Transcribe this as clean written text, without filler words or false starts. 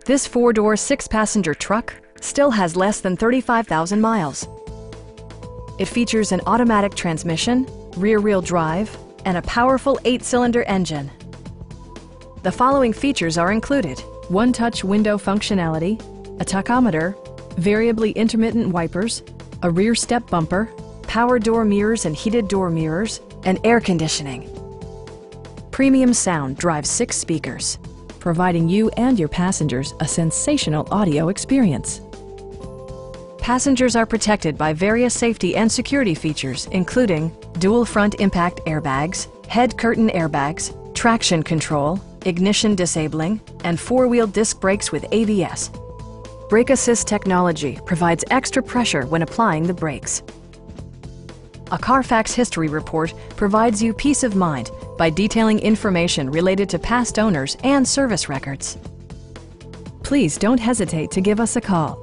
This four-door, six-passenger truck still has less than 35,000 miles. It features an automatic transmission, rear-wheel drive, and a powerful 8-cylinder engine. The following features are included: one-touch window functionality, a tachometer, variably intermittent wipers, a rear step bumper, power door mirrors and heated door mirrors, and air conditioning. Premium sound drives 6 speakers, providing you and your passengers a sensational audio experience. Passengers are protected by various safety and security features, including dual front impact airbags, head curtain airbags, traction control, ignition disabling, and 4-wheel disc brakes with ABS. Brake Assist technology provides extra pressure when applying the brakes. A Carfax history report provides you peace of mind by detailing information related to past owners and service records. Please don't hesitate to give us a call.